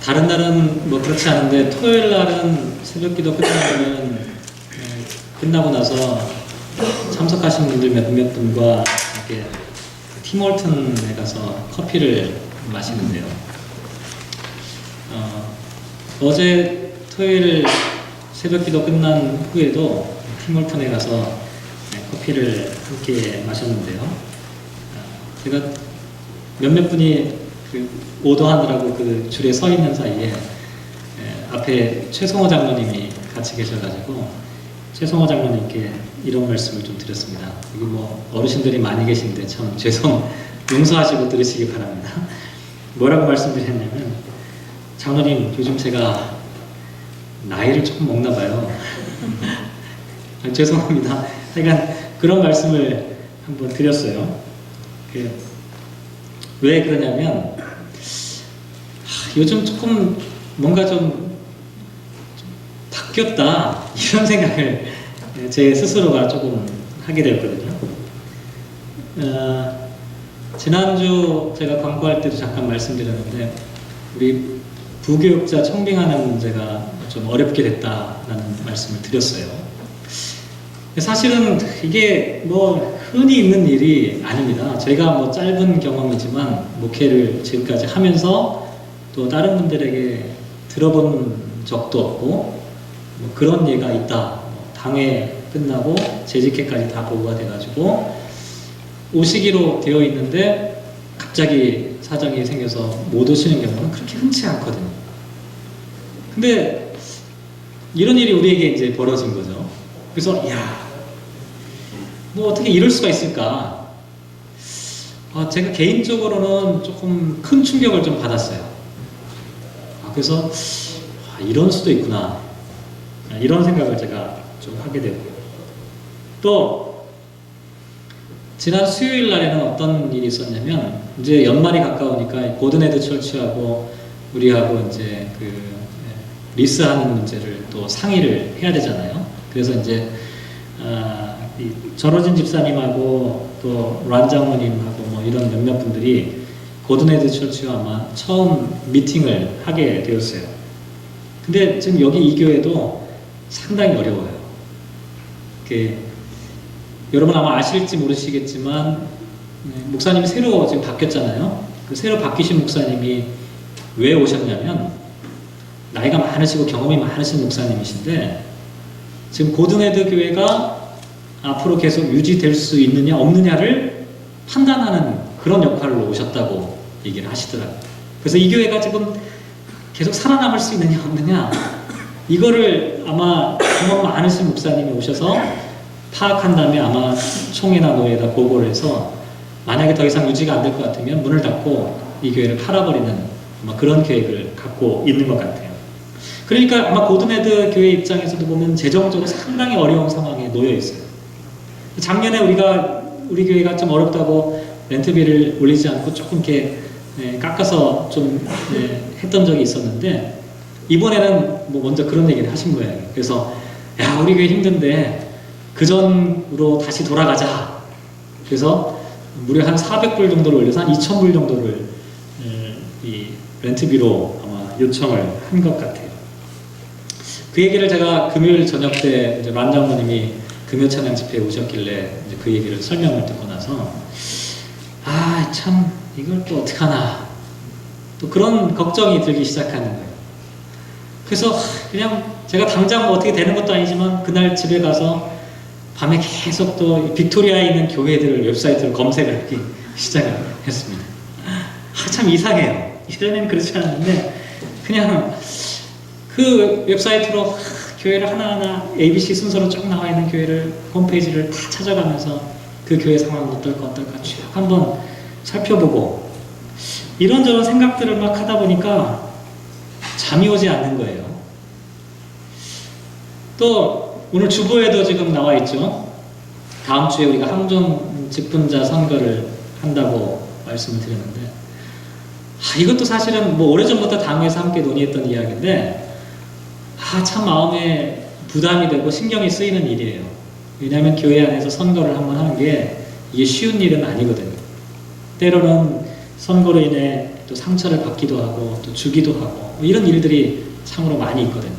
다른 날은 뭐 그렇지 않은데 토요일 날은 새벽기도 끝나면 끝나고 나서 참석하신 분들 몇몇 분과 이렇게 팀홀튼에 가서 커피를 마시는데요. 어제 토요일 새벽기도 끝난 후에도 팀홀튼에 가서 커피를 함께 마셨는데요. 제가 몇몇 분이 그 오더하느라고 그 줄에 서 있는 사이에 앞에 최성호 장로님이 같이 계셔가지고 최성호 장로님께 이런 말씀을 좀 드렸습니다. 여기 뭐 어르신들이 많이 계신데 참 용서하시고 들으시기 바랍니다. 뭐라고 말씀드렸냐면, 장로님 요즘 제가 나이를 조금 먹나 봐요. 죄송합니다. 하여간 그런 말씀을 한번 드렸어요. 왜 그러냐면 요즘 조금 뭔가 좀 바뀌었다 이런 생각을 제 스스로가 조금 하게 되었거든요. 지난주 제가 광고할 때도 잠깐 말씀드렸는데 우리 부교육자 청빙하는 문제가 좀 어렵게 됐다라는 말씀을 드렸어요. 사실은 이게 뭐 흔히 있는 일이 아닙니다. 제가 뭐 짧은 경험이지만 목회를 지금까지 하면서 또 다른 분들에게 들어본 적도 없고 뭐 그런 예가 있다. 당회 끝나고 재직회까지 다 보고가 돼가지고 오시기로 되어 있는데 갑자기 사정이 생겨서 못 오시는 경우는 그렇게 흔치 않거든요. 근데 이런 일이 우리에게 이제 벌어진 거죠. 그래서 뭐 어떻게 이럴 수가 있을까? 제가 개인적으로는 조금 큰 충격을 좀 받았어요. 그래서 이런 수도 있구나, 이런 생각을 제가 좀 하게 되고요. 또 지난 수요일 날에는 어떤 일이 있었냐면, 이제 연말이 가까우니까 고든헤드 철치하고 우리하고 이제 그 리스하는 문제를 또 상의를 해야 되잖아요. 그래서 이제 전호진 집사님하고 또 란 장로님하고 뭐 이런 몇몇 분들이 고든헤드 철치와 아마 처음 미팅을 하게 되었어요. 근데 지금 여기 이 교회도 상당히 어려워요. 여러분 아마 아실지 모르시겠지만 목사님이 새로 지금 바뀌었잖아요. 그 새로 바뀌신 목사님이 왜 오셨냐면, 나이가 많으시고 경험이 많으신 목사님이신데 지금 고든헤드 교회가 앞으로 계속 유지될 수 있느냐 없느냐를 판단하는 그런 역할로 오셨다고 얘기를 하시더라고요. 그래서 이 교회가 지금 계속 살아남을 수 있느냐 없느냐, 이거를 아마 경험 많으신 목사님이 오셔서 파악한 다음에 아마 총회나 노회에다 보고를 해서 만약에 더 이상 유지가 안 될 것 같으면 문을 닫고 이 교회를 팔아버리는 아마 그런 계획을 갖고 있는 것 같아요. 그러니까 아마 고든헤드 교회 입장에서도 보면 재정적으로 상당히 어려운 상황에 놓여 있어요. 작년에 우리 교회가 좀 어렵다고 렌트비를 올리지 않고 조금 이렇게 깎아서 좀 했던 적이 있었는데, 이번에는 뭐 먼저 그런 얘기를 하신 거예요. 그래서 우리 교회 힘든데 그 전으로 다시 돌아가자. 그래서 무려 한 400불 정도를 올려서 한 2,000불 정도를 이 렌트비로 아마 요청을 한 것 같아요. 그 얘기를 제가 금요일 저녁 때 이제 란 장로님이 금요 찬양 집회에 오셨길래 이제 그 얘기를 설명을 듣고 나서 참 이걸 또 어떡하나, 또 그런 걱정이 들기 시작하는 거예요. 그래서 그냥 제가 당장 뭐 어떻게 되는 것도 아니지만 그날 집에 가서 밤에 계속 또 빅토리아에 있는 교회들 웹사이트를 검색을 하기 시작을 했습니다. 참 이상해요. 이전에는 그렇지 않았는데 그냥 그 웹사이트로 교회를 하나하나 ABC 순서로 쭉 나와 있는 교회를 홈페이지를 다 찾아가면서 그 교회 상황은 어떨까 쭉 한번 살펴보고 이런저런 생각들을 막 하다 보니까 잠이 오지 않는 거예요. 또 오늘 주보에도 지금 나와 있죠. 다음 주에 우리가 항종 직분자 선거를 한다고 말씀을 드렸는데, 이것도 사실은 뭐 오래전부터 당에서 함께 논의했던 이야기인데 참 마음에 부담이 되고 신경이 쓰이는 일이에요. 왜냐하면 교회 안에서 선거를 한번 하는 게 이게 쉬운 일은 아니거든요. 때로는 선거로 인해 또 상처를 받기도 하고 또 주기도 하고 뭐 이런 일들이 참으로 많이 있거든요.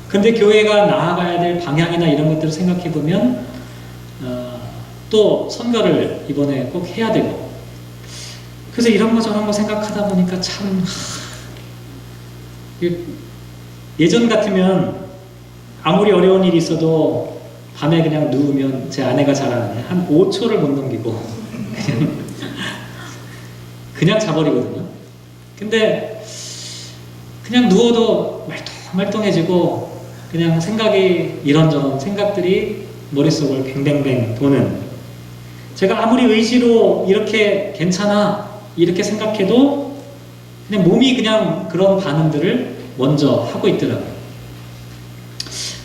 근데 교회가 나아가야 될 방향이나 이런 것들을 생각해 보면 또 선거를 이번에 꼭 해야 되고, 그래서 이런 거 저런 거 생각하다 보니까 참 예전 같으면 아무리 어려운 일이 있어도 밤에 그냥 누우면 제 아내가 잘 아는 한 5초를 못 넘기고 그냥 자버리거든요. 근데 그냥 누워도 말똥말똥해지고 그냥 생각이 이런저런 생각들이 머릿속을 뱅뱅뱅 도는, 제가 아무리 의지로 이렇게 괜찮아 이렇게 생각해도 그냥 몸이 그냥 그런 반응들을 먼저 하고 있더라고요.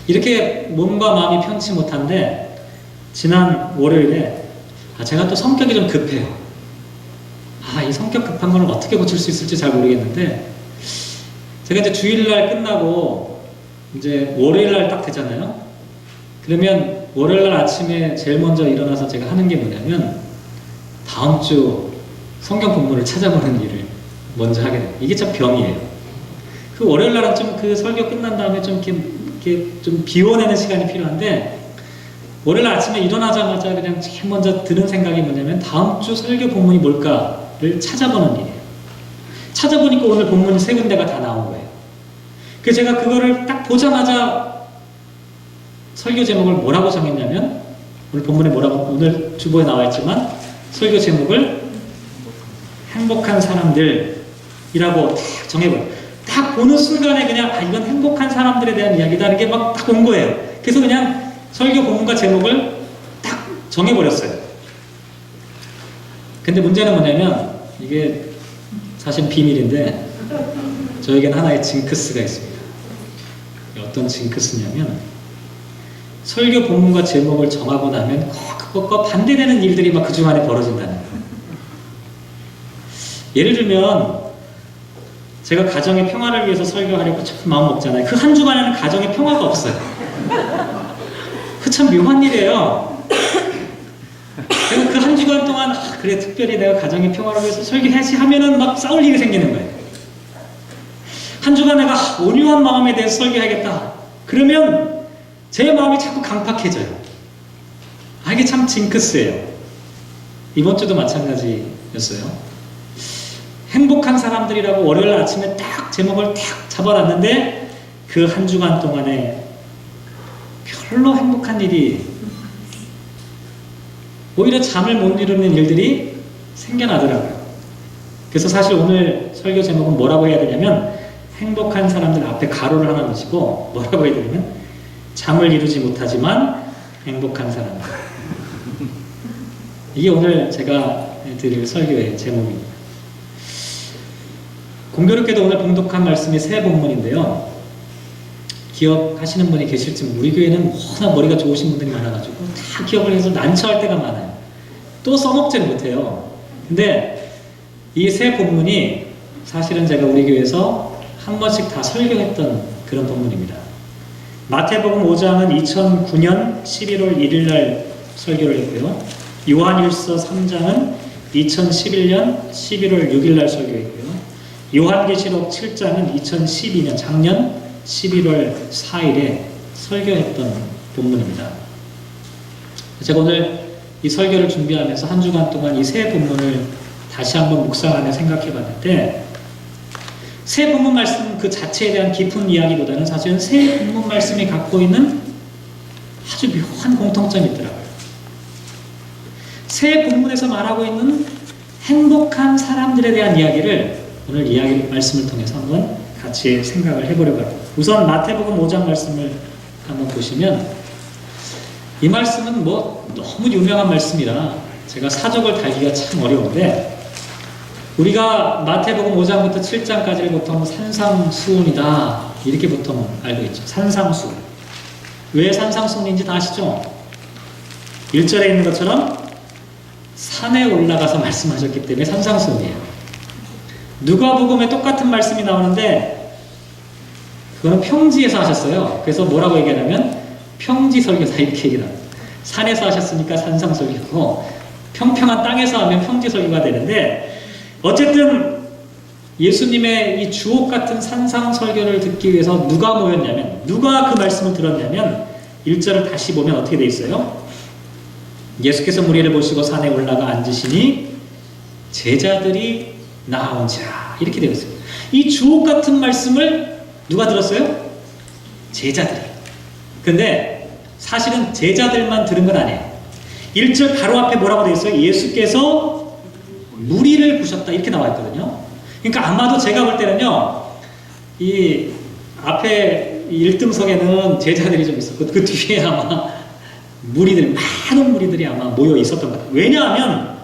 이렇게 몸과 마음이 편치 못한데 지난 월요일에 제가 또 성격이 좀 급해요. 이 성격 급한 걸 어떻게 고칠 수 있을지 잘 모르겠는데, 제가 이제 주일날 끝나고 이제 월요일날 딱 되잖아요. 그러면 월요일날 아침에 제일 먼저 일어나서 제가 하는 게 뭐냐면 다음 주 성경 본문을 찾아보는 일을 먼저 하게 돼요. 이게 참 병이에요. 그 월요일날은 좀 그 설교 끝난 다음에 좀 이렇게 좀 비워내는 시간이 필요한데, 월요일 아침에 일어나자마자 그냥 제일 먼저 드는 생각이 뭐냐면 다음 주 설교 본문이 뭘까를 찾아보는 일이에요. 찾아보니까 오늘 본문이 3군데가 다 나온 거예요. 그래서 제가 그거를 딱 보자마자 설교 제목을 뭐라고 정했냐면, 오늘 본문에 오늘 주보에 나와 있지만 설교 제목을 행복한 사람들이라고 딱 정해버려요. 딱 보는 순간에 그냥 이건 행복한 사람들에 대한 이야기다는 게 막 딱 온 거예요. 그래서 그냥 설교 본문과 제목을 딱 정해버렸어요. 근데 문제는 뭐냐면, 이게 사실 비밀인데 저에게는 하나의 징크스가 있습니다. 어떤 징크스냐면, 설교 본문과 제목을 정하고 나면 그것과 반대되는 일들이 막 그 중 안에 벌어진다는 거예요. 예를 들면 제가 가정의 평화를 위해서 설교하려고 참 마음 먹잖아요. 그 한 주간에는 가정의 평화가 없어요. 그 참 묘한 일이에요. 제가 그 한 주간 동안 그래 특별히 내가 가정의 평화를 위해서 설교해야지 하면은 막 싸울 일이 생기는 거예요. 한 주간 내가 온유한 마음에 대해서 설교해야겠다. 그러면 제 마음이 자꾸 강팍해져요. 이게 참 징크스예요. 이번 주도 마찬가지였어요. 행복한 사람들이라고 월요일 아침에 딱 제목을 딱 잡아놨는데 그 한 주간 동안에 별로 행복한 일이, 오히려 잠을 못 이루는 일들이 생겨나더라고요. 그래서 사실 오늘 설교 제목은 뭐라고 해야 되냐면, 행복한 사람들 앞에 가로를 하나 넣으시고 뭐라고 해야 되냐면, 잠을 이루지 못하지만 행복한 사람들. 이게 오늘 제가 드릴 설교의 제목입니다. 공교롭게도 오늘 봉독한 말씀이 새 본문인데요. 기억하시는 분이 계실지, 우리 교회는 워낙 머리가 좋으신 분들이 많아가지고 다 기억을 해서 난처할 때가 많아요. 또 써먹지를 못해요. 근데 이 새 본문이 사실은 제가 우리 교회에서 한 번씩 다 설교했던 그런 본문입니다. 마태복음 5장은 2009년 11월 1일 날 설교를 했고요. 요한일서 3장은 2011년 11월 6일 날 설교했고요. 요한계시록 7장은 2012년 작년 11월 4일에 설교했던 본문입니다. 제가 오늘 이 설교를 준비하면서 한 주간 동안 이 새 본문을 다시 한번 묵상하며 생각해 봤는데, 새 본문 말씀 그 자체에 대한 깊은 이야기보다는 사실은 새 본문 말씀이 갖고 있는 아주 묘한 공통점이 있더라고요. 새 본문에서 말하고 있는 행복한 사람들에 대한 이야기를 오늘 말씀을 통해서 한번 같이 생각을 해보려고 합니다. 우선 마태복음 5장 말씀을 한번 보시면, 이 말씀은 너무 유명한 말씀이라 제가 사족을 달기가 참 어려운데, 우리가 마태복음 5장부터 7장까지를 보통 산상수훈이다 이렇게 보통 알고 있죠. 산상수훈. 왜 산상수훈인지 다 아시죠? 1절에 있는 것처럼 산에 올라가서 말씀하셨기 때문에 산상수훈이에요. 누가복음에 똑같은 말씀이 나오는데 그거는 평지에서 하셨어요. 그래서 뭐라고 얘기하냐면 평지설교다 이렇게 얘기를 합니다. 산에서 하셨으니까 산상설교고, 평평한 땅에서 하면 평지설교가 되는데, 어쨌든 예수님의 이 주옥 같은 산상 설교를 듣기 위해서 누가 모였냐면, 누가 그 말씀을 들었냐면 1절을 다시 보면 어떻게 돼 있어요? 예수께서 무리를 보시고 산에 올라가 앉으시니 제자들이 나온지라, 이렇게 되어 있어요. 이 주옥 같은 말씀을 누가 들었어요? 제자들이. 근데 사실은 제자들만 들은 건 아니에요. 1절 바로 앞에 뭐라고 되어 있어요? 예수께서 무리를 부셨다, 이렇게 나와 있거든요. 그러니까 아마도 제가 볼 때는요, 이 앞에 1등석에는 제자들이 좀 있었고 그 뒤에 아마 많은 무리들이 아마 모여 있었던 것 같아요. 왜냐하면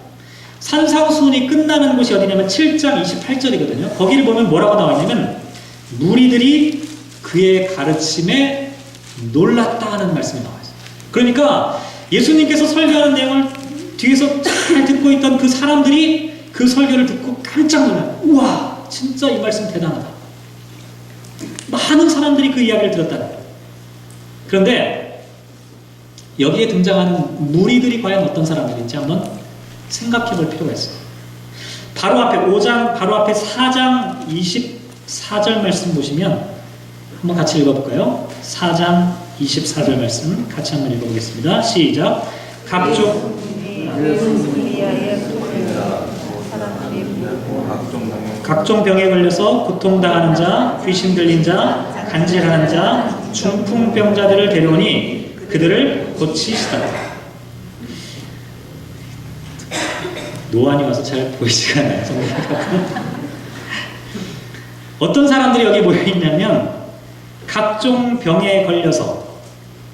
산상수훈이 끝나는 곳이 어디냐면 7장 28절이거든요. 거기를 보면 뭐라고 나와 있냐면 무리들이 그의 가르침에 놀랐다 하는 말씀이 나와 있어요. 그러니까 예수님께서 설교하는 내용을 뒤에서 잘 듣고 있던 그 사람들이 그 설교를 듣고 깜짝 놀라요. 우와, 진짜 이 말씀 대단하다. 많은 사람들이 그 이야기를 들었다는 거예요. 그런데 여기에 등장하는 무리들이 과연 어떤 사람들인지 한번 생각해 볼 필요가 있어요. 바로 앞에 5장, 바로 앞에 4장 24절 말씀 보시면 한번 같이 읽어볼까요? 4장 24절 말씀 같이 한번 읽어보겠습니다. 시작. 각종 병에 걸려서 고통당하는 자, 귀신 들린 자, 간질하는 자, 중풍병자들을 데려오니 그들을 고치시더라. 노안이 와서 잘 보이지가 않아요. 어떤 사람들이 여기 모여있냐면 각종 병에 걸려서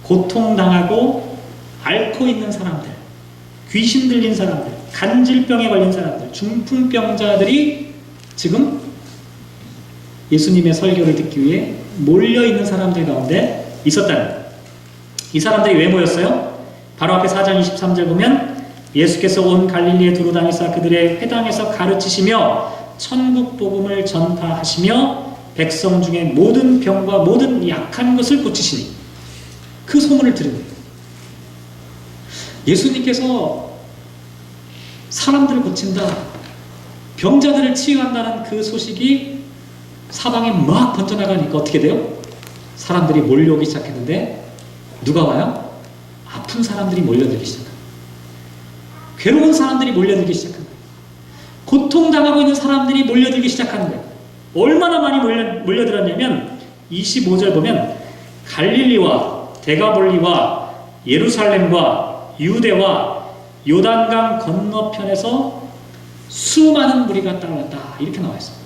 고통당하고 앓고 있는 사람들, 귀신 들린 사람들, 간질병에 걸린 사람들, 중풍병자들이 지금 예수님의 설교를 듣기 위해 몰려있는 사람들 가운데 있었다는 거예요. 이 사람들이 왜 모였어요? 바로 앞에 4장 23절 보면 예수께서 온 갈릴리에 두루 다니사 그들의 회당에서 가르치시며 천국 복음을 전파하시며 백성 중에 모든 병과 모든 약한 것을 고치시니, 그 소문을 들은 거예요. 예수님께서 사람들을 고친다, 병자들을 치유한다는 그 소식이 사방에 막 번져나가니까 어떻게 돼요? 사람들이 몰려오기 시작했는데 누가 와요? 아픈 사람들이 몰려들기 시작합니다. 괴로운 사람들이 몰려들기 시작합니다. 고통당하고 있는 사람들이 몰려들기 시작하는 거예요. 얼마나 많이 몰려들었냐면 25절 보면 갈릴리와 데가볼리와 예루살렘과 유대와 요단강 건너편에서 수많은 무리가 따라왔다, 이렇게 나와 있습니다.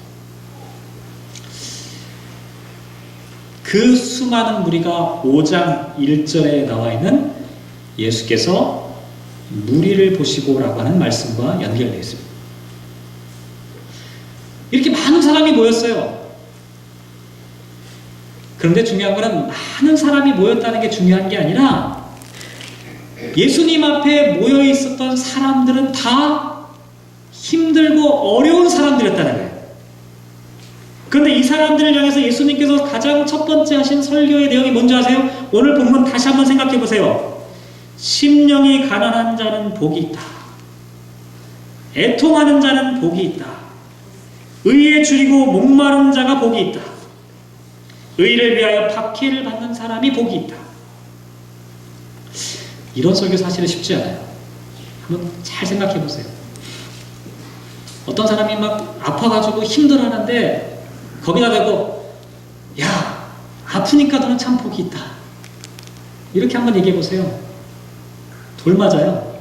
그 수많은 무리가 5장 1절에 나와 있는 예수께서 무리를 보시고라고 하는 말씀과 연결되어 있습니다. 이렇게 많은 사람이 모였어요. 그런데 중요한 것은 많은 사람이 모였다는 게 중요한 게 아니라 예수님 앞에 모여 있었던 사람들은 다 힘들고 어려운 사람들이었다는 거예요. 그런데 이 사람들을 향해서 예수님께서 가장 첫 번째 하신 설교의 내용이 뭔지 아세요? 오늘 본문 다시 한번 생각해 보세요. 심령이 가난한 자는 복이 있다. 애통하는 자는 복이 있다. 의에 줄이고 목마른 자가 복이 있다. 의를 위하여 박해를 받는 사람이 복이 있다. 이런 설교 사실은 쉽지 않아요. 한번 잘 생각해 보세요. 어떤 사람이 막 아파가지고 힘들어하는데 거기다 대고 야, 아프니까 너는 참 복이 있다, 이렇게 한번 얘기해 보세요. 돌 맞아요.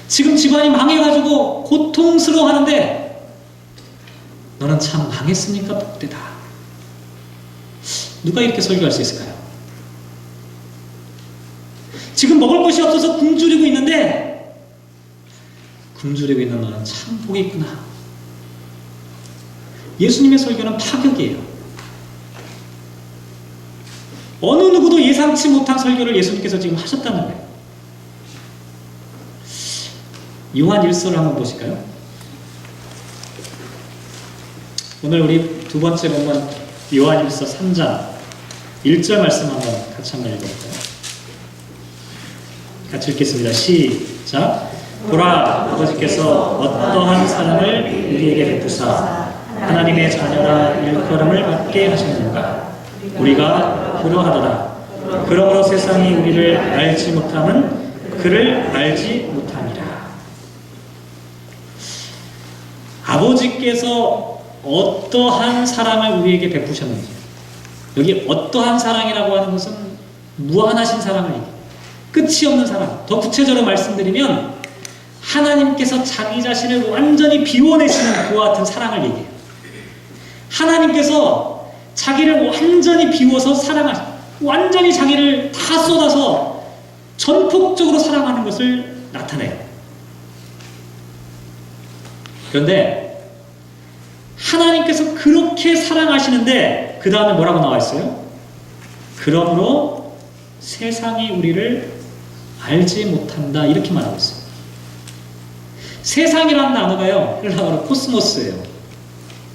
지금 집안이 망해가지고 고통스러워하는데 너는 참 망했으니까 복되다. 누가 이렇게 설교할 수 있을까요? 지금 먹을 것이 없어서 굶주리고 있는데 굶주리고 있는 너는 참 복이 있구나. 예수님의 설교는 파격이에요. 어느 누구도 예상치 못한 설교를 예수님께서 지금 하셨다는 거예요. 요한 1서를 한번 보실까요? 오늘 우리 두 번째 본문 요한 1서 3장 1절 말씀 같이 한번 읽어볼까요? 같이 읽겠습니다. 시작. 보라, 아버지께서 어떠한 사랑을 우리에게 베푸사 하나님의 자녀라 일컬음을 받게 하셨는가. 우리가 그러하도다. 그러므로 세상이 우리를 알지 못함은 그를 알지 못함이라. 아버지께서 어떠한 사랑을 우리에게 베푸셨는지, 여기 어떠한 사랑이라고 하는 것은 무한하신 사랑을 얘기해요. 끝이 없는 사랑. 더 구체적으로 말씀드리면 하나님께서 자기 자신을 완전히 비워내시는 그와 같은 사랑을 얘기해요. 하나님께서 자기를 완전히 비워서 완전히 자기를 다 쏟아서 전폭적으로 사랑하는 것을 나타내요. 그런데 하나님께서 그렇게 사랑하시는데 그 다음에 뭐라고 나와 있어요? 그러므로 세상이 우리를 알지 못한다, 이렇게 말하고 있어요. 세상이라는 단어가요, 헬라어로 코스모스예요.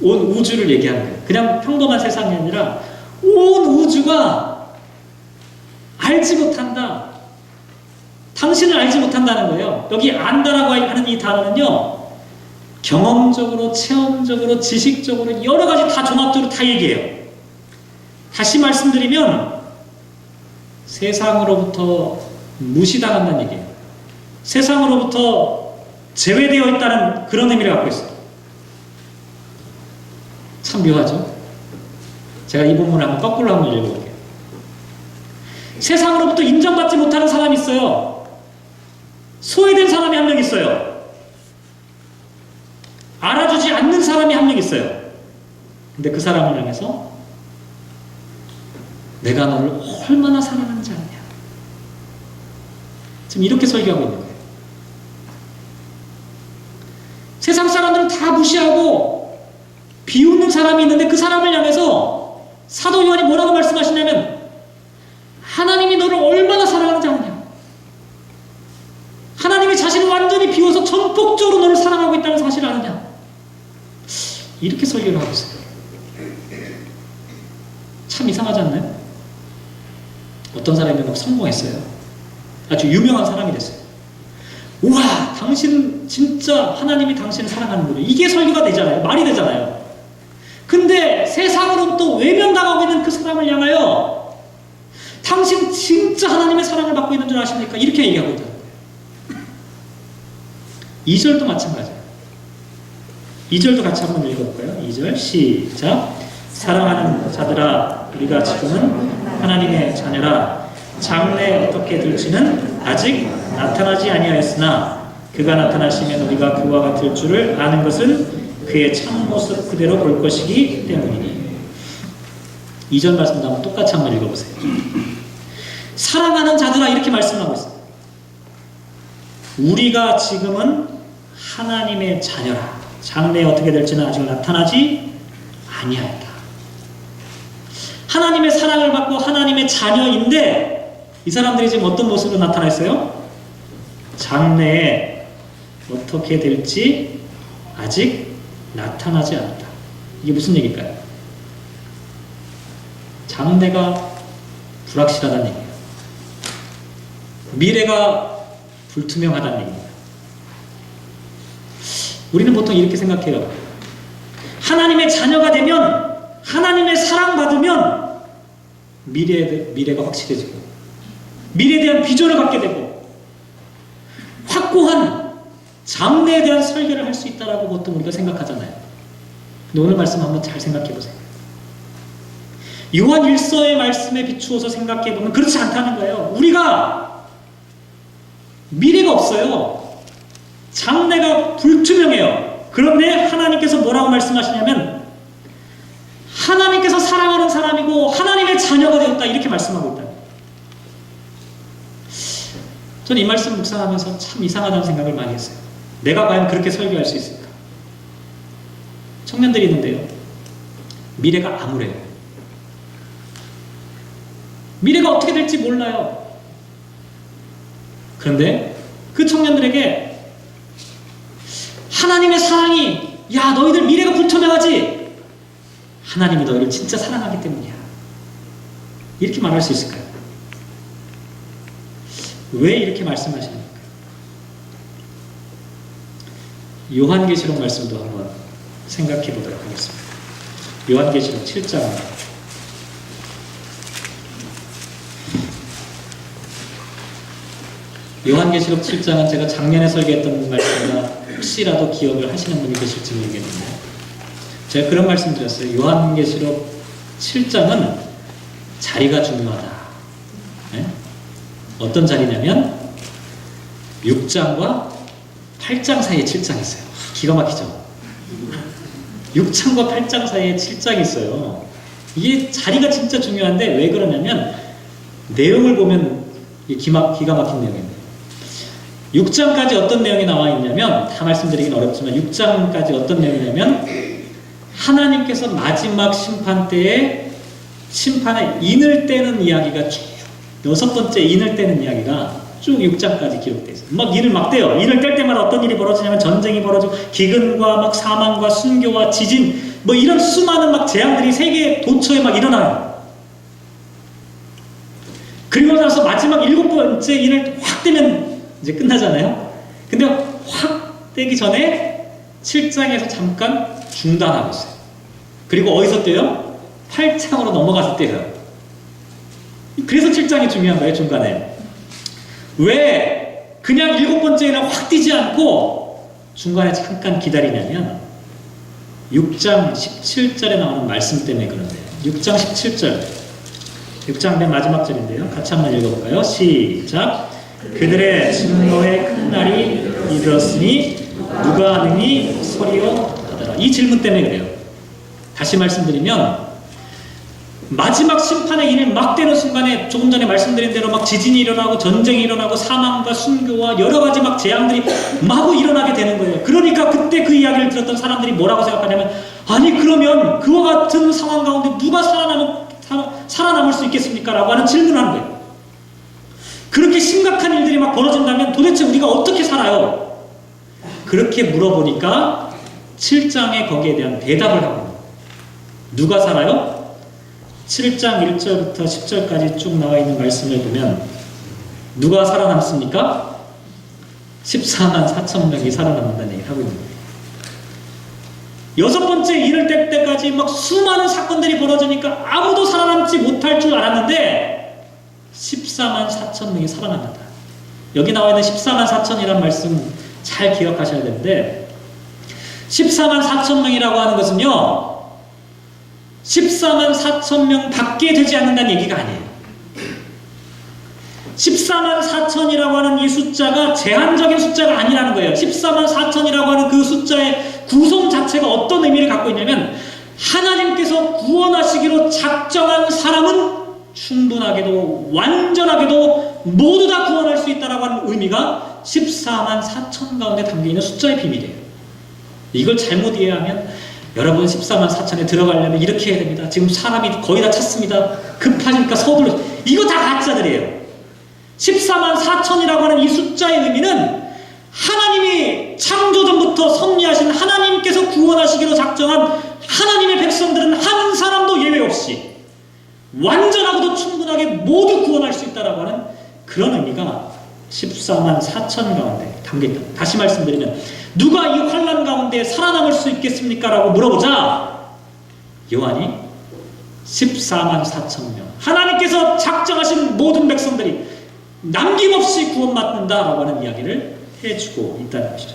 온 우주를 얘기하는 거예요. 그냥 평범한 세상이 아니라 온 우주가 알지 못한다. 당신을 알지 못한다는 거예요. 여기 안다라고 하는 이 단어는요, 경험적으로, 체험적으로, 지식적으로 여러 가지 다 종합적으로 다 얘기해요. 다시 말씀드리면 세상으로부터 무시당한다는 얘기예요. 세상으로부터 제외되어 있다는 그런 의미를 갖고 있어요. 참 묘하죠? 제가 이 본문을 한번 거꾸로 한번 읽어볼게요. 세상으로부터 인정받지 못하는 사람이 있어요. 소외된 사람이 한 명 있어요. 알아주지 않는 사람이 한 명 있어요. 근데 그 사람을 향해서 내가 너를 얼마나 사랑하는지 아냐. 지금 이렇게 설교하고 있는 거예요. 세상 사람들은 다 무시하고 비웃는 사람이 있는데 그 사람을 향해서 사도 요한이 뭐라고 말씀하시냐면 하나님이 너를 얼마나 사랑하는지 아냐. 하나님이 자신을 완전히 비워서 전폭적으로 너를 사랑하고 있다는 사실을 아느냐. 이렇게 설교를 하고 있어요. 참 이상하지 않나요? 어떤 사람이 막 성공했어요. 아주 유명한 사람이 됐어요. 우와, 당신 진짜 하나님이 당신을 사랑하는구나. 이게 설교가 되잖아요. 말이 되잖아요. 근데 세상으로부터 외면당하고 있는 그 사람을 향하여 당신 진짜 하나님의 사랑을 받고 있는 줄 아십니까? 이렇게 얘기하고 있잖아요. 2절도 마찬가지예요. 2절도 같이 한번 읽어볼까요? 2절 시작. 사랑하는 자들아, 우리가 지금은 하나님의 자녀라. 장래에 어떻게 될지는 아직 나타나지 아니하였으나 그가 나타나시면 우리가 그와 같을 줄을 아는 것은 그의 참모습 그대로 볼 것이기 때문이니. 2절 말씀도 한번 똑같이 한번 읽어보세요. 사랑하는 자들아, 이렇게 말씀하고 있어요. 우리가 지금은 하나님의 자녀라. 장래에 어떻게 될지는 아직 나타나지 아니하였다. 하나님의 사랑을 받고 하나님의 자녀인데 이 사람들이 지금 어떤 모습으로 나타났어요? 장래에 어떻게 될지 아직 나타나지 않았다. 이게 무슨 얘기일까요? 장래가 불확실하다는 얘기예요. 미래가 불투명하다는 얘기입니다. 우리는 보통 이렇게 생각해요. 하나님의 자녀가 되면, 하나님의 사랑받으면 미래가 확실해지고 미래에 대한 비전을 갖게 되고 확고한 장래에 대한 설계를 할 수 있다라고 보통 우리가 생각하잖아요. 근데 오늘 말씀 한번 잘 생각해 보세요. 요한 1서의 말씀에 비추어서 생각해 보면 그렇지 않다는 거예요. 우리가 미래가 없어요. 장래가 불투명해요. 그런데 하나님께서 뭐라고 말씀하시냐면 하나님께서 사랑하는 사람이고 하나님의 자녀가 되었다, 이렇게 말씀하고 있다. 저는 이 말씀 묵상하면서 참 이상하다는 생각을 많이 했어요. 내가 과연 그렇게 설교할 수 있을까? 청년들이 있는데요, 미래가 암울해요. 미래가 어떻게 될지 몰라요. 그런데 그 청년들에게 하나님의 사랑이, 야, 너희들 미래가 불투명하지? 하나님이 너희를 진짜 사랑하기 때문이야. 이렇게 말할 수 있을까요? 왜 이렇게 말씀하십니까? 요한계시록 말씀도 한번 생각해 보도록 하겠습니다. 요한계시록 7장. 요한계시록 7장은 제가 작년에 설계했던 말씀이라 혹시라도 기억을 하시는 분이 계실지 모르겠는데, 제가 그런 말씀 드렸어요. 요한계시록 7장은 자리가 중요하다. 네? 어떤 자리냐면 6장과 8장 사이에 7장이 있어요. 기가 막히죠? 6장과 8장 사이에 7장이 있어요. 이게 자리가 진짜 중요한데 왜 그러냐면 내용을 보면 기가 막힌 내용입니다. 6장까지 어떤 내용이 나와 있냐면, 다 말씀드리긴 어렵지만 6장까지 어떤 내용이냐면 하나님께서 마지막 심판 때에 심판의 인을 떼는 이야기가 쭉, 6번째 인을 떼는 이야기가 쭉 6장까지 기록되어 있어요. 막 인을 막 떼요. 인을 뗄 때마다 어떤 일이 벌어지냐면 전쟁이 벌어지고 기근과 막 사망과 순교와 지진, 뭐 이런 수많은 막 재앙들이 세계 도처에 막 일어나요. 그리고 나서 마지막 7번째 인을 확 떼면 이제 끝나잖아요. 근데 확 떼기 전에 7장에서 잠깐 중단하고 있어요. 그리고 어디서 떼요? 8장으로 넘어가서 떼요. 그래서 7장이 중요한 거예요, 중간에. 왜 그냥 7번째 인을 확 띄지 않고 중간에 잠깐 기다리냐면 6장 17절에 나오는 말씀 때문에 그런데요. 6장 17절, 6장 맨 마지막 절인데요. 같이 한번 읽어볼까요? 시작. 그들의 진노의 큰 날이 이르렀으니 누가 능히 서리요 하더라. 이 질문 때문에 그래요. 다시 말씀드리면 마지막 심판의 인을 막 떼는 순간에 조금 전에 말씀드린 대로 막 지진이 일어나고 전쟁이 일어나고 사망과 순교와 여러 가지 막 재앙들이 마구 일어나게 되는 거예요. 그러니까 그때 그 이야기를 들었던 사람들이 뭐라고 생각하냐면, 아니 그러면 그와 같은 상황 가운데 누가 살아남을 수 있겠습니까? 라고 하는 질문을 하는 거예요. 그렇게 심각한 일들이 막 벌어진다면 도대체 우리가 어떻게 살아요? 그렇게 물어보니까 7장에 거기에 대한 대답을 합니다. 누가 살아요? 7장 1절부터 10절까지 쭉 나와 있는 말씀을 보면 누가 살아남습니까? 14만 4천 명이 살아남는다는 얘기를 하고 있는 거예요. 6번째 일을 뗄 때까지 막 수많은 사건들이 벌어지니까 아무도 살아남지 못할 줄 알았는데 14만 4천 명이 살아납니다. 여기 나와 있는 14만 4천이라는 말씀 잘 기억하셔야 되는데, 14만 4천 명이라고 하는 것은요 14만 4천 명 밖에 되지 않는다는 얘기가 아니에요. 14만 4천이라고 하는 이 숫자가 제한적인 숫자가 아니라는 거예요. 14만 4천이라고 하는 그 숫자의 구성 자체가 어떤 의미를 갖고 있냐면, 하나님께서 구원하시기로 작정한 사람은 충분하게도 완전하게도 모두 다 구원할 수 있다라고 하는 의미가 14만 4천 가운데 담겨있는 숫자의 비밀이에요. 이걸 잘못 이해하면 여러분 14만 4천에 들어가려면 이렇게 해야 됩니다. 지금 사람이 거의 다 찼습니다. 급하니까 서둘러. 이거 다 가짜들이에요. 14만 4천이라고 하는 이 숫자의 의미는 하나님이 창조전부터 섭리하신 하나님께서 구원하시기로 작정한 하나님의 백성들은 한 사람도 예외 없이 완전하고도 충분하게 모두 구원할 수 있다라고 하는 그런 의미가 14만 4천 가운데 담겨있다. 다시 말씀드리면 누가 이 환난 가운데 살아남을 수 있겠습니까? 라고 물어보자 요한이 14만 4천 명, 하나님께서 작정하신 모든 백성들이 남김없이 구원받는다라고 하는 이야기를 해주고 있다는 것이죠.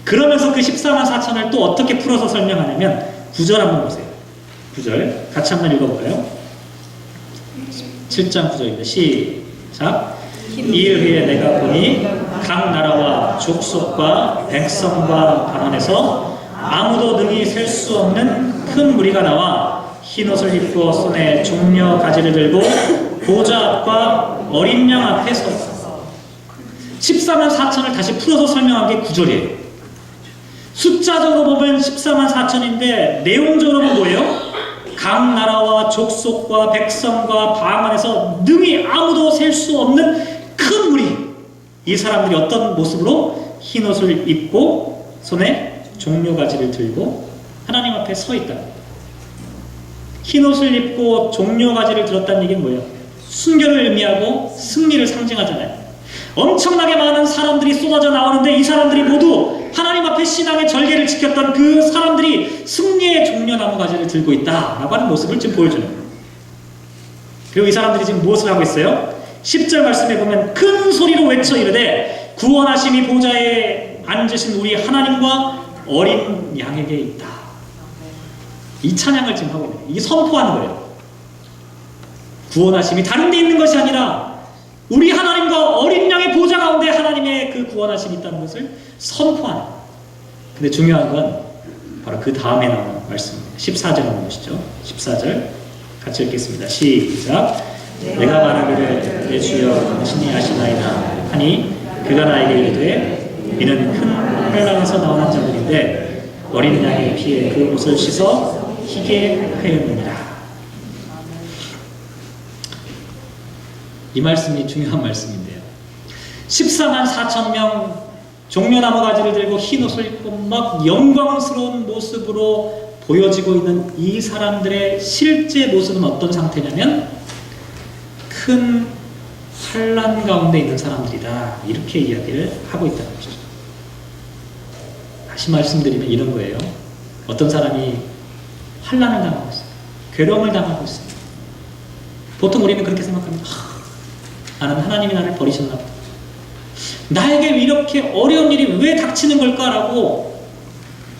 그러면서 그 14만 4천을 또 어떻게 풀어서 설명하냐면 9절 한번 보세요. 9절 같이 한번 읽어볼까요? 7장 9절입니다. 시작. 이일 후에 내가 보니 각 나라와 족속과 백성과 방언에서 아무도 능히 셀 수 없는 큰 무리가 나와 흰옷을 입고 손에 종려 가지를 들고 보좌 앞과 어린 양 앞에 서 있어. 14만 4천을 다시 풀어서 설명한 게 9절이에요. 숫자적으로 보면 14만 4천인데 내용적으로 보면 뭐예요? 각 나라와 족속과 백성과 방언에서 능히 아무도 셀 수 없는 큰 무리. 이 사람들이 어떤 모습으로 흰옷을 입고 손에 종려가지를 들고 하나님 앞에 서 있다. 흰옷을 입고 종려가지를 들었다는 얘기는 뭐예요? 순교를 의미하고 승리를 상징하잖아요. 엄청나게 많은 사람들이 쏟아져 나오는데 이 사람들이 모두 하나님 앞에 신앙의 절개를 지켰던 그 사람들이 승리의 종려나무 가지를 들고 있다라고 하는 모습을 지금 보여주는 거예요. 그리고 이 사람들이 지금 무엇을 하고 있어요? 10절 말씀에 보면 큰 소리로 외쳐 이르되 구원하심이 보좌에 앉으신 우리 하나님과 어린 양에게 있다. 이 찬양을 지금 하고 있는 거예요. 이게 선포하는 거예요. 구원하심이 다른 데 있는 것이 아니라 우리 하나님과 어린 양의 보좌 가운데 하나님의 그 구원하심이 있다는 것을 선포하는 거예요. 근데 중요한 건 바로 그 다음에 나오는 말씀입니다. 14절 한번 보시죠. 14절 같이 읽겠습니다. 시작. 내가 말하기를 내 주여 당신이 아시나이다 하니 그가 나에게 이르되 이는 큰 환란에서 나오는 자들인데 어린 양의 피에 그 옷을 씻어 희게 하였느니라. 이 말씀이 중요한 말씀인데요. 14만 4천 명 종려나무 가지를 들고 흰 옷을 입고 막 영광스러운 모습으로 보여지고 있는 이 사람들의 실제 모습은 어떤 상태냐면 큰 환난 가운데 있는 사람들이다. 이렇게 이야기를 하고 있다는 것이죠. 다시 말씀드리면 이런 거예요. 어떤 사람이 환난을 당하고 있어요. 괴로움을 당하고 있어요. 보통 우리는 그렇게 생각합니다. 나는 하나님이 나를 버리셨나 보다. 나에게 이렇게 어려운 일이 왜 닥치는 걸까라고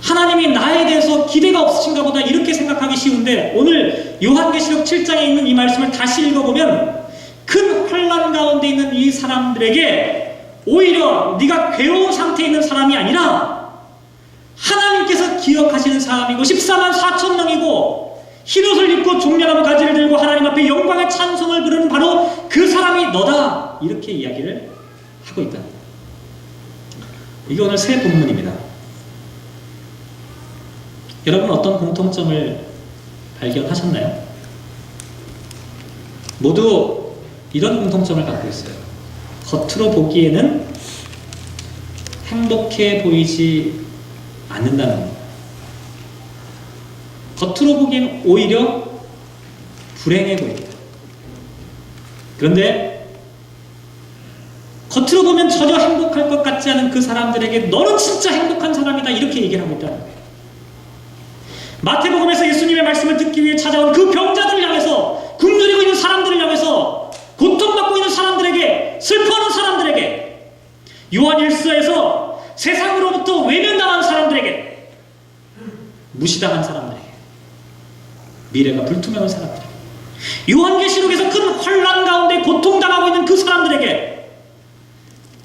하나님이 나에 대해서 기대가 없으신가 보다 이렇게 생각하기 쉬운데 오늘 요한계시록 7장에 있는 이 말씀을 다시 읽어보면 큰 환난 가운데 있는 이 사람들에게 오히려 네가 괴로운 상태에 있는 사람이 아니라 하나님께서 기억하시는 사람이고 14만 4천 명이고 흰옷을 입고 종려나무 가지를 들고 하나님 앞에 영광의 찬송을 부르는 바로 그 사람이 너다. 이렇게 이야기를 하고 있다. 이게 오늘 새 본문입니다. 여러분 어떤 공통점을 발견하셨나요? 모두 이런 공통점을 갖고 있어요. 겉으로 보기에는 행복해 보이지 않는다는 것. 겉으로 보기에는 오히려 불행해 보입니다. 그런데 겉으로 보면 전혀 행복할 것 같지 않은 그 사람들에게 너는 진짜 행복한 사람이다 이렇게 얘기를 하고 있다는 거예요. 마태복음에서 예수님의 말씀을 듣기 위해 찾아온 그 병자들을 향해서 굶주리고 있는 사람들을 향해서 고통받고 있는 사람들에게 슬퍼하는 사람들에게 요한일서에서 세상으로부터 외면당한 사람들에게 무시당한 사람들에게 미래가 불투명한 사람들에게 요한계시록에서 큰 환난 가운데 고통당하고 있는 그 사람들에게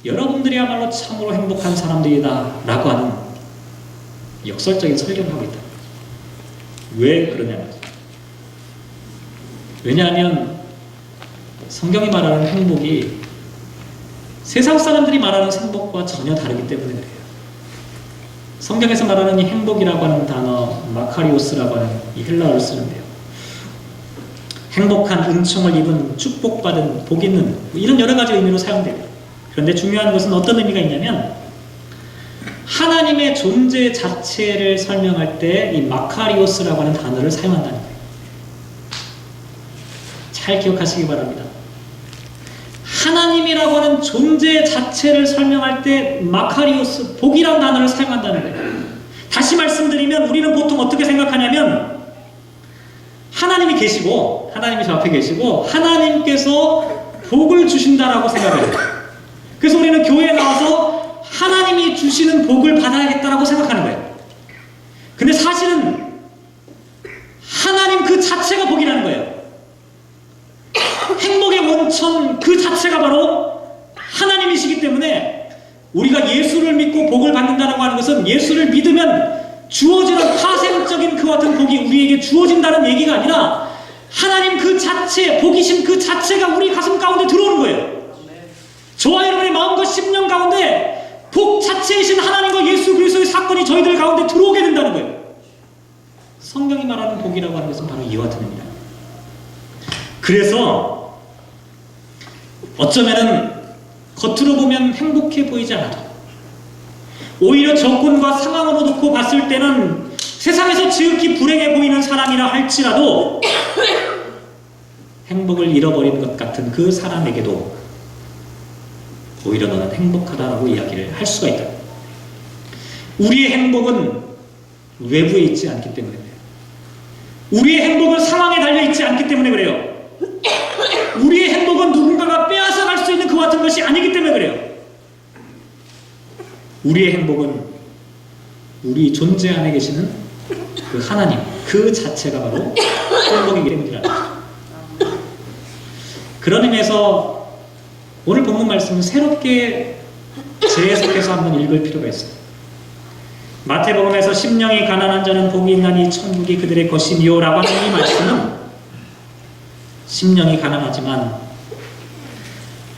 여러분들이야말로 참으로 행복한 사람들이다 라고 하는 역설적인 설교를 하고 있다. 왜 그러냐면 왜냐하면 성경이 말하는 행복이 세상 사람들이 말하는 행복과 전혀 다르기 때문에 그래요. 성경에서 말하는 이 행복이라고 하는 단어 마카리오스라고 하는 이 헬라어를 쓰는데요. 행복한, 은총을 입은, 축복받은, 복 있는 이런 여러 가지 의미로 사용돼요. 그런데 중요한 것은 어떤 의미가 있냐면 하나님의 존재 자체를 설명할 때 이 마카리오스라고 하는 단어를 사용한다는 거예요. 잘 기억하시기 바랍니다. 하나님이라고 하는 존재 자체를 설명할 때 마카리오스, 복이라는 단어를 사용한다는 거예요. 다시 말씀드리면 우리는 보통 어떻게 생각하냐면 하나님이 계시고 하나님이 저 앞에 계시고 하나님께서 복을 주신다라고 생각해요. 그래서 우리는 교회에 나와서 하나님이 주시는 복을 받아야겠다라고 생각하는 거예요. 근데 사실은 하나님 그 자체가 복이라는 거예요. 행복의 원천 그 자체가 바로 하나님이시기 때문에 우리가 예수를 믿고 복을 받는다고 하는 것은 예수를 믿으면 주어지는 파생적인 그와 같은 복이 우리에게 주어진다는 얘기가 아니라 하나님 그 자체, 복이신 그 자체가 우리 가슴 가운데 들어오는 거예요. 저와 여러분의 마음과 심령 가운데 복 자체이신 하나님과 예수 그리스도의 사건이 저희들 가운데 들어오게 된다는 거예요. 성경이 말하는 복이라고 하는 것은 바로 이와 같은 의미입니다. 그래서 어쩌면은 겉으로 보면 행복해 보이지 않아도 오히려 조건과 상황으로 놓고 봤을 때는 세상에서 지극히 불행해 보이는 사람이라 할지라도 행복을 잃어버린 것 같은 그 사람에게도 오히려 너는 행복하다라고 이야기를 할 수가 있다. 우리의 행복은 외부에 있지 않기 때문에 그래요. 우리의 행복은 상황에 달려있지 않기 때문에 그래요. 우리의 행복은 누군가가 빼앗아 갈 수 있는 그와 같은 것이 아니기 때문에 그래요. 우리의 행복은 우리 존재 안에 계시는 그 하나님, 그 자체가 바로 행복이기 때문이라는 거죠. 그런 의미에서 오늘 본문 말씀은 새롭게 재해석해서 한번 읽을 필요가 있어요. 마태복음에서 심령이 가난한 자는 복이 있나니 천국이 그들의 것이니요 라고 하는 이 말씀은 심령이 가난하지만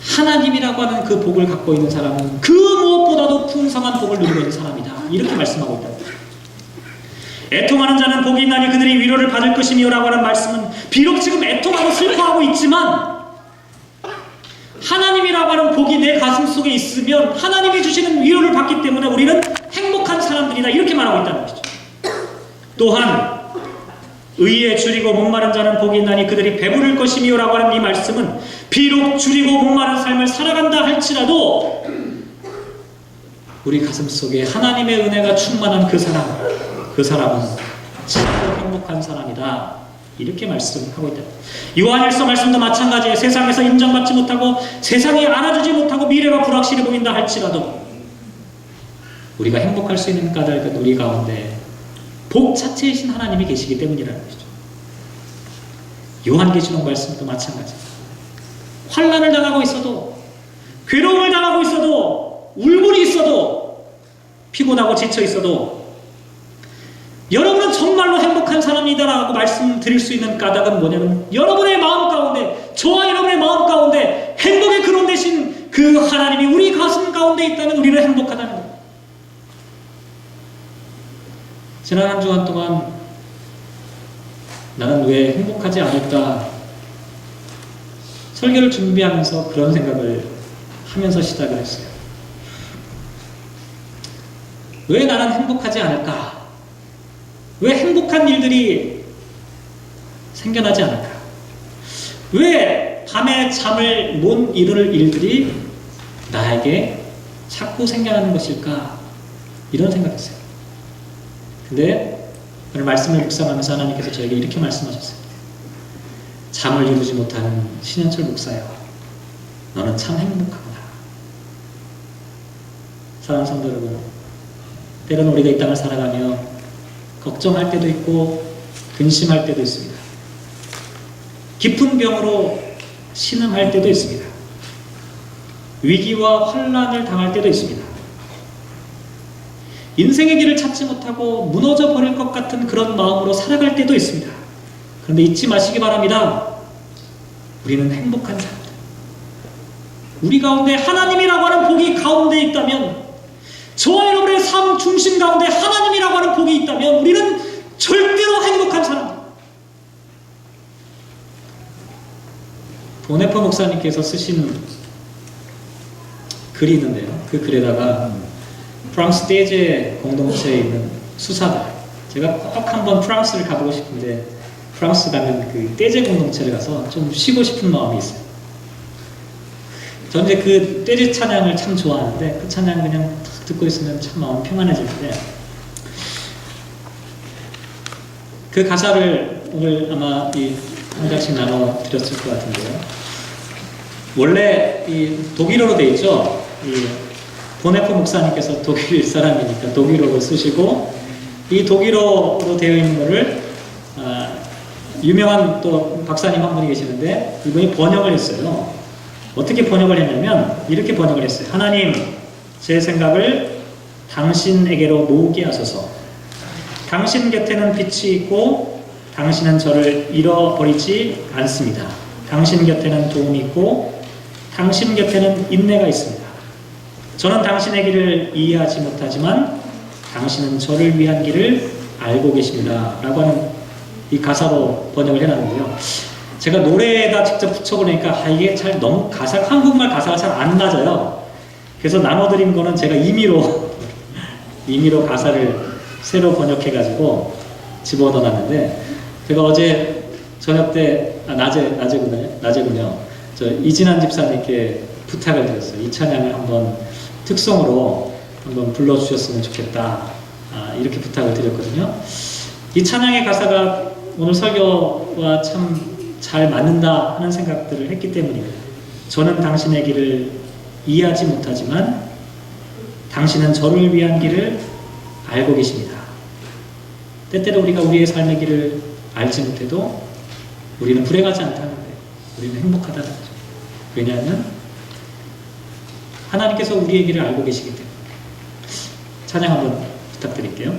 하나님이라고 하는 그 복을 갖고 있는 사람은 그 무엇보다도 풍성한 복을 누리고 있는 사람이다, 이렇게 말씀하고 있다. 애통하는 자는 복이 있나니 그들이 위로를 받을 것이니요 라고 하는 말씀은 비록 지금 애통하고 슬퍼하고 있지만 하나님이라고 하는 복이 내 가슴 속에 있으면 하나님이 주시는 위로를 받기 때문에 우리는 행복한 사람들이다, 이렇게 말하고 있다는 것이죠. 또한 의에 줄이고 목마른 자는 복이 있나니 그들이 배부를 것이니요 라고 하는 이 말씀은 비록 줄이고 목마른 삶을 살아간다 할지라도 우리 가슴 속에 하나님의 은혜가 충만한 그 사람은 진짜로 행복한 사람이다, 이렇게 말씀하고 있다. 요한일서 말씀도 마찬가지예요. 세상에서 인정받지 못하고 세상이 알아주지 못하고 미래가 불확실해 보인다 할지라도 우리가 행복할 수 있는 까닭은 우리 가운데 복 자체이신 하나님이 계시기 때문이라는 것이죠. 요한계시록 말씀도 마찬가지입니다. 환난을 당하고 있어도, 괴로움을 당하고 있어도, 울분이 있어도, 피곤하고 지쳐 있어도 여러분은 정말로 행복한 사람이다라고 말씀드릴 수 있는 까닭은 뭐냐면 여러분의 마음 가운데, 저와 여러분의 마음 가운데 행복의 근원 되신 그 하나님이 우리 가슴 가운데 있다면 우리는 행복하다는 거예요. 지난 한 주간 동안 나는 왜 행복하지 않을까 설교를 준비하면서 그런 생각을 하면서 시작을 했어요. 왜 나는 행복하지 않을까? 왜 행복한 일들이 생겨나지 않을까? 왜 밤에 잠을 못 이룰 일들이 나에게 자꾸 생겨나는 것일까? 이런 생각했어요. 근데 오늘 말씀을 묵상하면서 하나님께서 저에게 이렇게 말씀하셨어요. 잠을 이루지 못하는 신현철 목사여, 너는 참 행복하구나. 사랑하는 성도 여러분, 때로는 우리가 이 땅을 살아가며 걱정할 때도 있고 근심할 때도 있습니다. 깊은 병으로 신음할 때도 있습니다. 위기와 환난을 당할 때도 있습니다. 인생의 길을 찾지 못하고 무너져 버릴 것 같은 그런 마음으로 살아갈 때도 있습니다. 그런데 잊지 마시기 바랍니다. 우리는 행복한 사람들. 우리 가운데 하나님이라고 하는 복이 가운데 있다면, 저와 여러분의 삶 중심 가운데 하나님이라고 하는 복이 있다면 우리는 절대로 행복한 사람. 보네퍼 목사님께서 쓰신 글이 있는데요. 그 글에다가 프랑스 떼제 공동체에 있는 수사들, 제가 꼭 한번 프랑스를 가보고 싶은데 프랑스 가면 그 떼제 공동체를 가서 좀 쉬고 싶은 마음이 있어요. 저는 이제 그 떼제 찬양을 참 좋아하는데 그 찬양 그냥 탁 듣고 있으면 참 마음 평안해지는데, 그 가사를 오늘 아마 한 가지 나눠 드렸을 것 같은데요. 원래 이 독일어로 돼 있죠. 이 보네퍼 목사님께서 독일 사람이니까 독일어로 쓰시고, 이 독일어로 되어 있는 거를 유명한 또 박사님 한 분이 계시는데 이분이 번역을 했어요. 어떻게 번역을 했냐면 이렇게 번역을 했어요. 하나님, 제 생각을 당신에게로 모으게 하소서. 당신 곁에는 빛이 있고 당신은 저를 잃어버리지 않습니다. 당신 곁에는 도움이 있고 당신 곁에는 인내가 있습니다. 저는 당신의 길을 이해하지 못하지만 당신은 저를 위한 길을 알고 계십니다. 라고 하는 이 가사로 번역을 해놨는데요. 제가 노래에다 직접 붙여보니까 이게 잘 너무 한국말 가사가 잘 안 맞아요. 그래서 나눠드린 거는 제가 임의로 가사를 새로 번역해가지고 집어넣어놨는데, 제가 어제 저녁 때, 낮에군요. 저 이진환 집사님께 부탁을 드렸어요. 이 찬양을 한번 특송으로 한번 불러주셨으면 좋겠다. 이렇게 부탁을 드렸거든요. 이 찬양의 가사가 오늘 설교와 참 잘 맞는다 하는 생각들을 했기 때문입니다. 저는 당신의 길을 이해하지 못하지만 당신은 저를 위한 길을 알고 계십니다. 때때로 우리가 우리의 삶의 길을 알지 못해도 우리는 불행하지 않다는 거예요. 우리는 행복하다는 거죠. 왜냐하면 하나님께서 우리의 길을 알고 계시기 때문에. 찬양 한번 부탁드릴게요.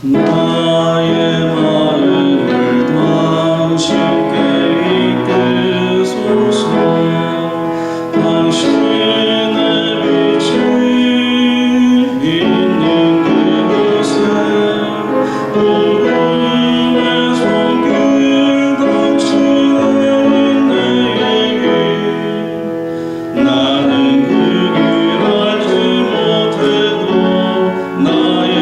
나의 마음을 당신께 이끌소서. 당신의 빛이 있는 그곳에 어둠의 손길 당신의 내게. 나는 그 길 알지 못해도 나의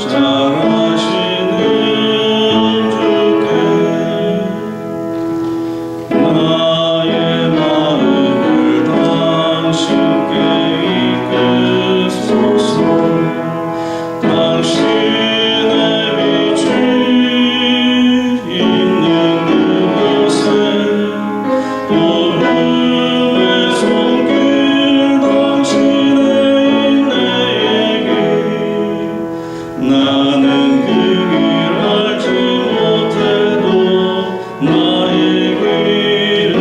잘 아시는 주께 나의 마음을 당신께 이끌소서. 당신의 빛이 있는 그곳에 어둠의 손길 당신의 내게. 나는 그 길 알지 못해도 나의 길을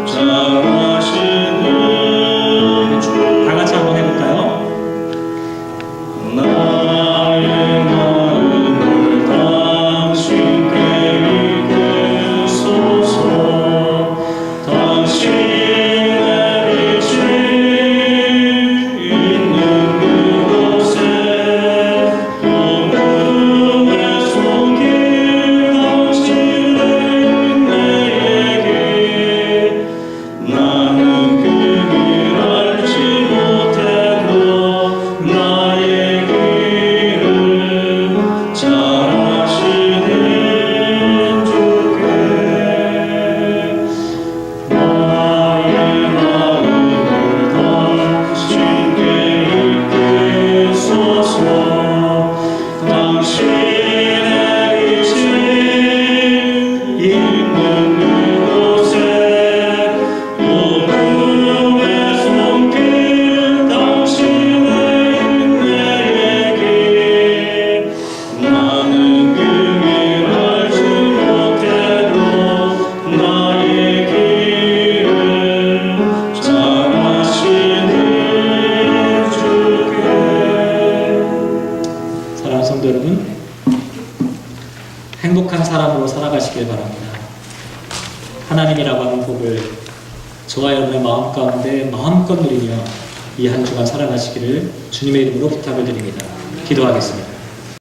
잘 아시는 주. 다 같이 한번 해볼까요? 나의 마음을 당신께 이끌소서. 당신의 빛이 있는 그곳에 어둠의 손길 당신의 내게. 나는 그 길 알지 못해도 나의 길을 잘 아시는 주께 나의 마음을 당신께 이끌소서. 당신의 빛이 있는 그곳에 어둠의 손길 당신의 내게. 나는 그 길 알지 못해도 나의 길을 잘 아시는 주께. 사랑하는 성도 여러분, 행복한 사람으로 살아가시길 바랍니다. 하나님이라고 하는 복을 저와 여러분의 마음 가운데 마음껏 누리며 이 한 주간 살아가시기를 주님의 이름으로 부탁을 드립니다. 기도하겠습니다.